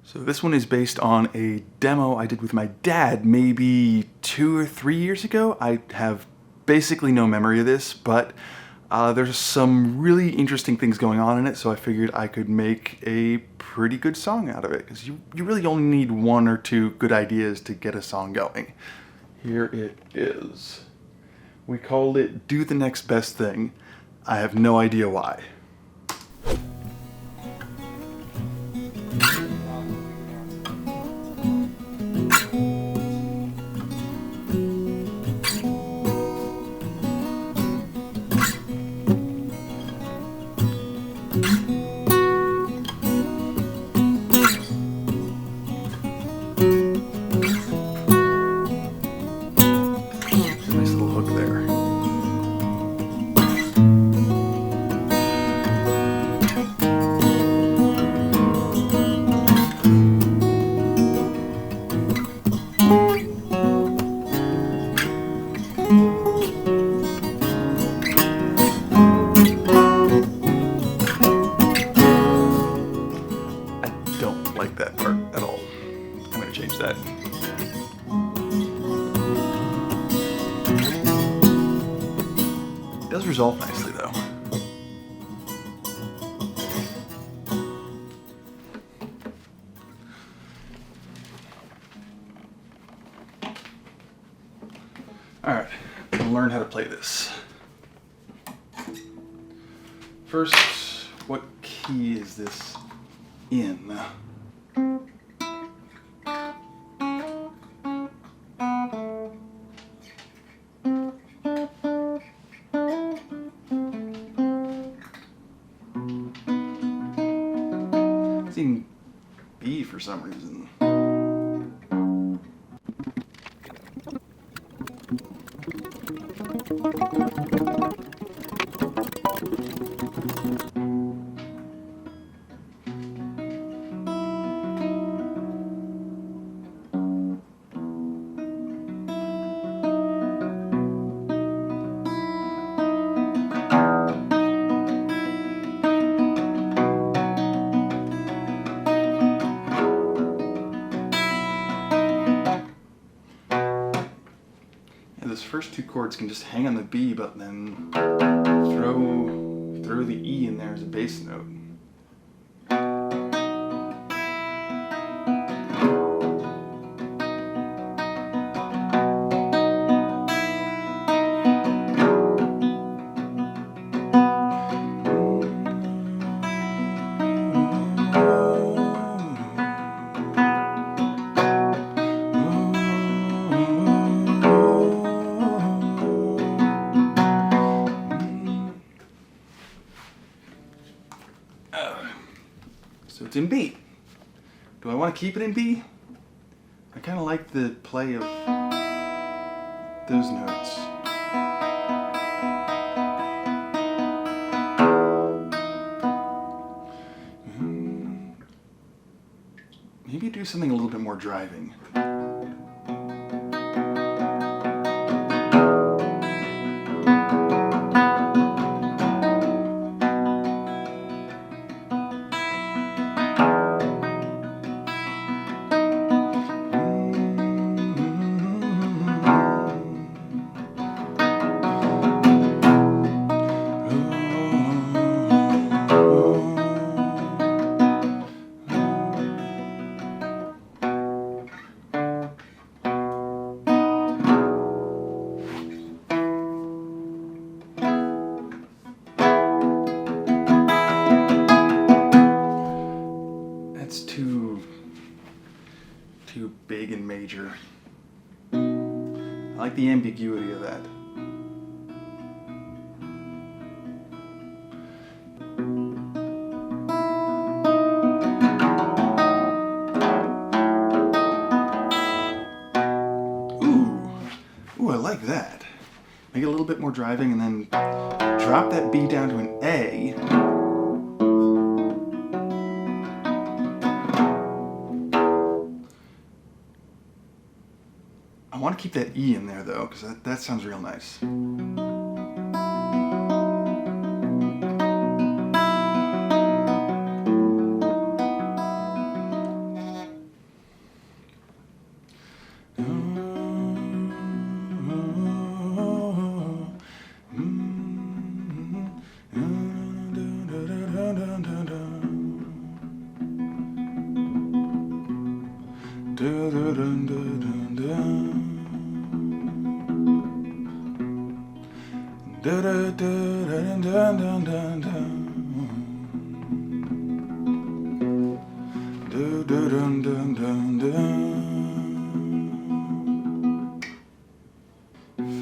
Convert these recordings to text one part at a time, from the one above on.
So this one is based on a demo I did with my dad maybe 2 or 3 years ago. I have basically no memory of this, but there's some really interesting things going on in it, so I figured I could make a pretty good song out of it, because you really only need 1 or 2 good ideas to get a song going. Here it is. We called it Do the Next Best Thing. I have no idea why. Nice little hook there. I don't like that part at all. I'm going to change that. It does resolve nicely though. Alright, I'm going to learn how to play this. First, what key is this in? It's in B for some reason. Those first 2 chords can just hang on the B, but then throw the E in there as a bass note. So it's in B. Do I want to keep it in B? I kind of like the play of those notes. Maybe do something a little bit more driving. Too big and major. I like the ambiguity of that. Ooh, I like that. Make it a little bit more driving and then drop that B down to an A. I want to keep that E in there though, because that sounds real nice.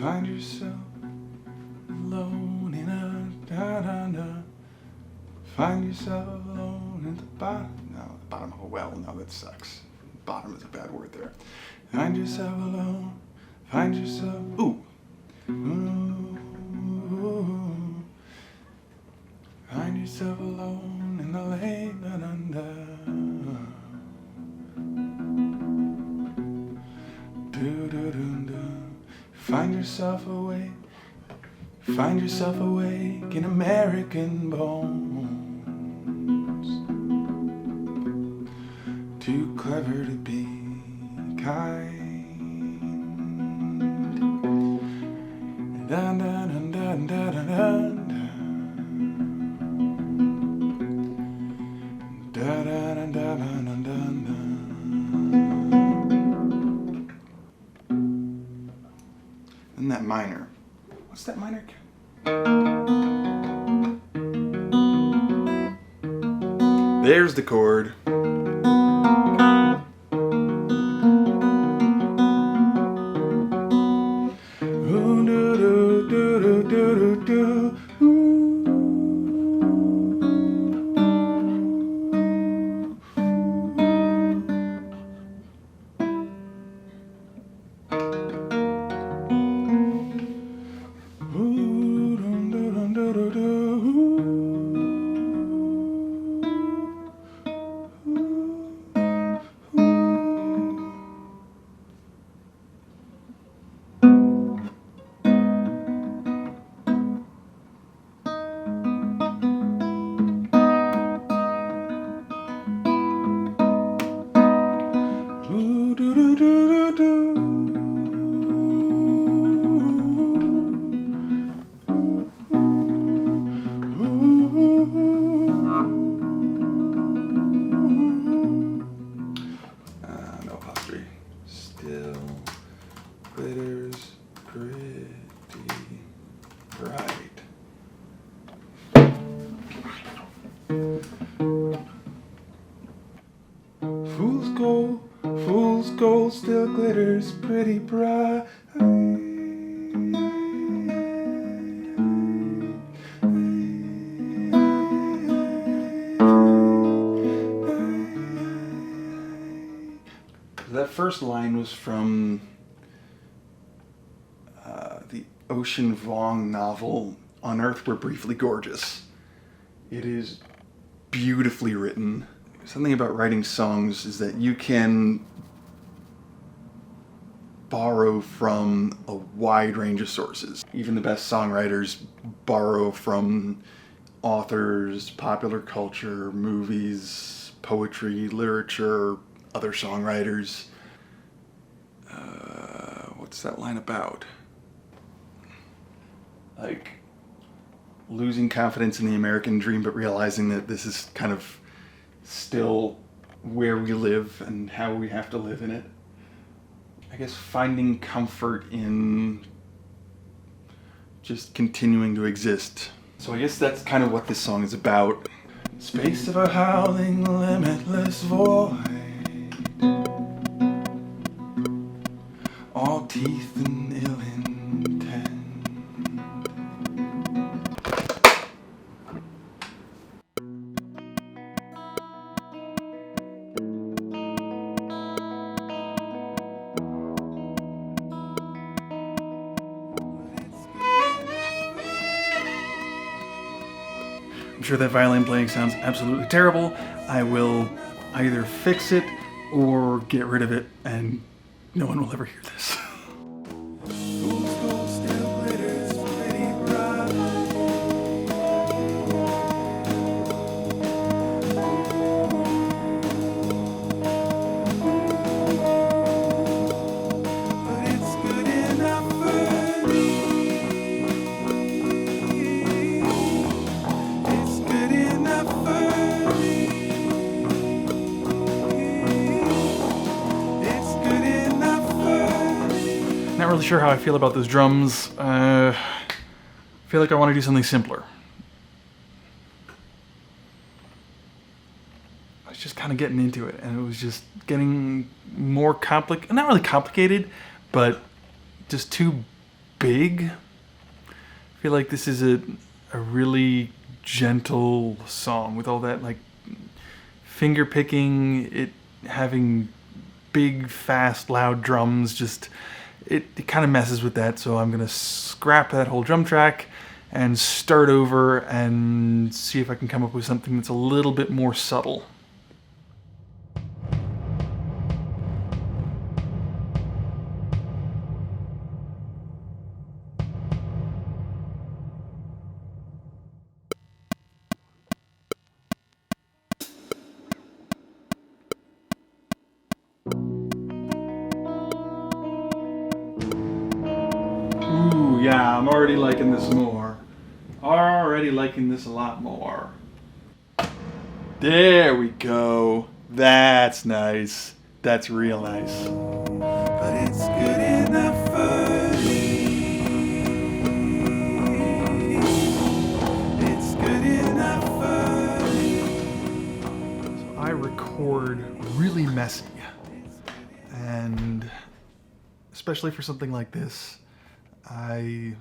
Find yourself alone in a da-da-da. Find yourself alone at the bottom. No, the bottom of a well. No, that sucks. Bottom is a bad word there. Find yourself alone. Find yourself. Ooh. Ooh. Find yourself alone in the late da-da-da. Do-do-do-do. Find yourself awake. Find yourself awake in American bones. Too clever to be kind. Dun, dun, dun, dun, dun, dun, dun. Dun, dun, dun, dun, dun, dun, dun. And that minor. What's that minor? There's the chord. Ooh, do, do, do, do, do, do, no apostrophe. Still glitters pretty bright. Fool's gold still glitters pretty bright. That first line was from the Ocean Vuong novel, On Earth We're Briefly Gorgeous. It is beautifully written. Something about writing songs is that you can borrow from a wide range of sources. Even the best songwriters borrow from authors, popular culture, movies, poetry, literature, other songwriters. What's that line about? Like losing confidence in the American dream, but realizing that this is kind of still where we live and how we have to live in it. I guess finding comfort in just continuing to exist. So I guess that's kind of what this song is about. Space of a howling, limitless void. All teeth and ill intent. I'm sure that violin playing sounds absolutely terrible. I will either fix it or get rid of it, and no one will ever hear this. really sure how I feel about those drums. I feel like I want to do something simpler. I was just kind of getting into it, and it was just getting more complicated. Not really complicated, but just too big. I feel like this is a really gentle song with all that like finger picking, it having big, fast, loud drums. Just it kind of messes with that. So I'm gonna scrap that whole drum track and start over and see if I can come up with something that's a little bit more subtle. Ooh, yeah, I'm already liking this more. Already liking this a lot more. There we go. That's nice. That's real nice. But it's good enough for me. It's good enough for me. So I record really messy. And especially for something like this, I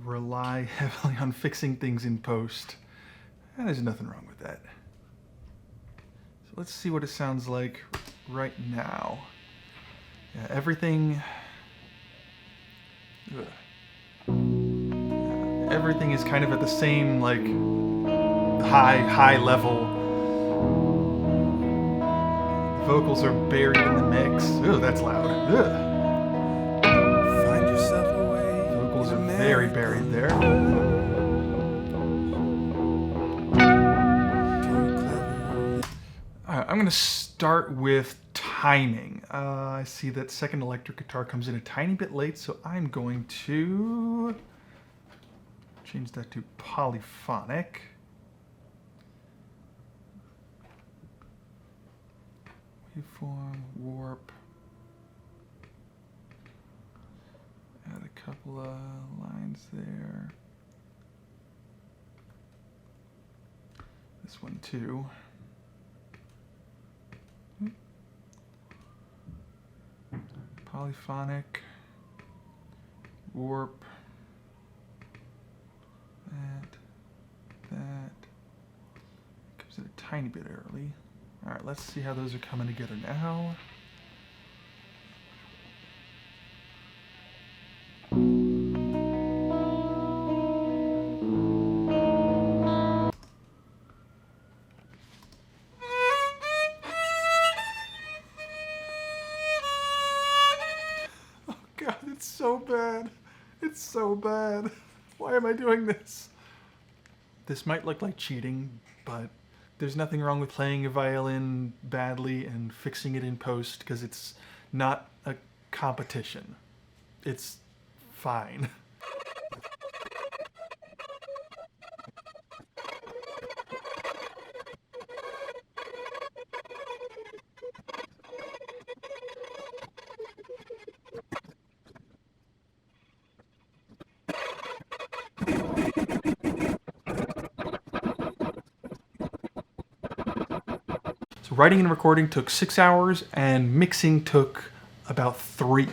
rely heavily on fixing things in post, and there's nothing wrong with that. So let's see what it sounds like right now. Yeah, everything is kind of at the same like high level. The vocals are buried in the mix. Ooh, that's loud. Ugh. Vocals are very buried there. Alright, I'm going to start with timing. I see that second electric guitar comes in a tiny bit late, so I'm going to change that to polyphonic. Waveform, warp. Add a couple of lines there. This one too. Polyphonic, warp, that comes in a tiny bit early. All right, let's see how those are coming together now. God, it's so bad. It's so bad. Why am I doing this? This might look like cheating, but there's nothing wrong with playing a violin badly and fixing it in post because it's not a competition. It's fine. So writing and recording took 6 hours and mixing took about 3.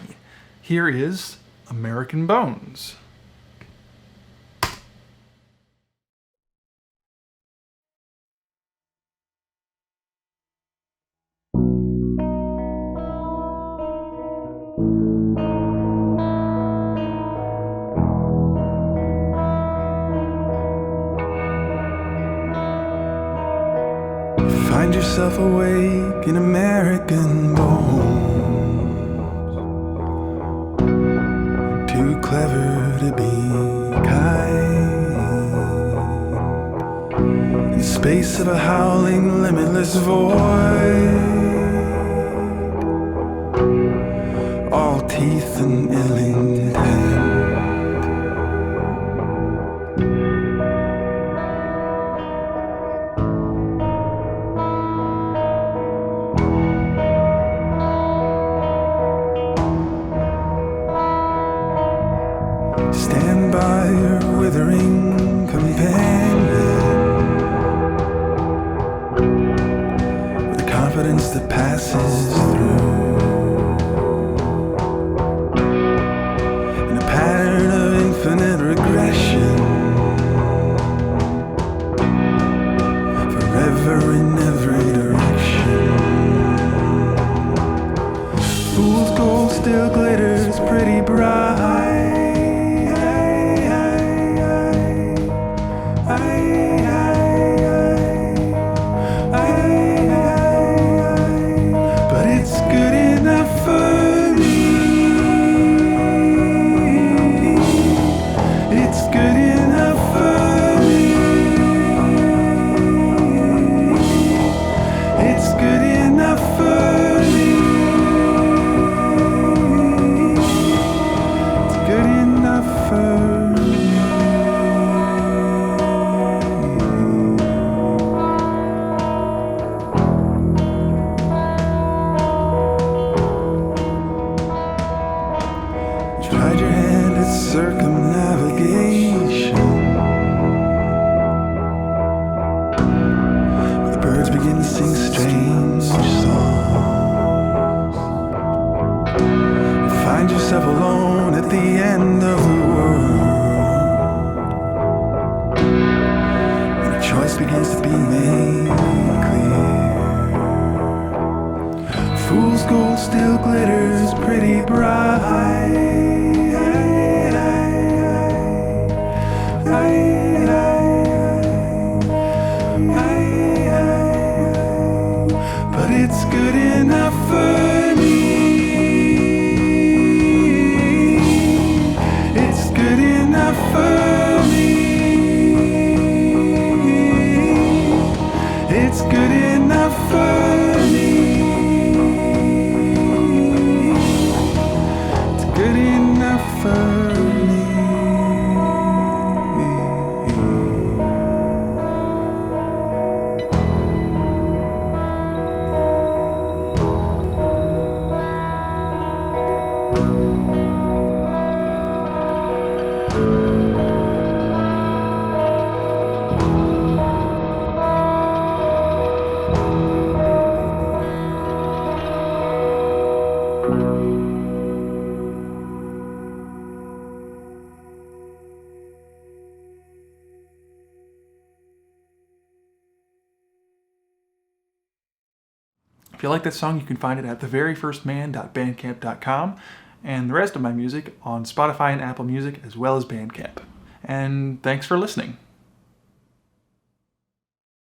Here is American Bones. Find yourself awake in American bones, too clever to be kind, in the space of a howling, limitless void, all teeth and ill intent. confidence that passes through, in a pattern of infinite regression, forever in every direction. Fool's gold still glitters pretty bright, but it's good enough for me. It's good enough for me. It's good enough for me. It's good enough for me. Tried your hand at circumnavigation, where the birds begin to sing strange songs. You find yourself alone at the end of the world, and a choice begins to be made clear. Fool's gold still glitters pretty bright, but it's good enough for me. It's good enough for me. It's good enough for me. It's good enough for me. If you like that song, you can find it at theveryfirstman.bandcamp.com, and the rest of my music on Spotify and Apple Music, as well as Bandcamp. And thanks for listening.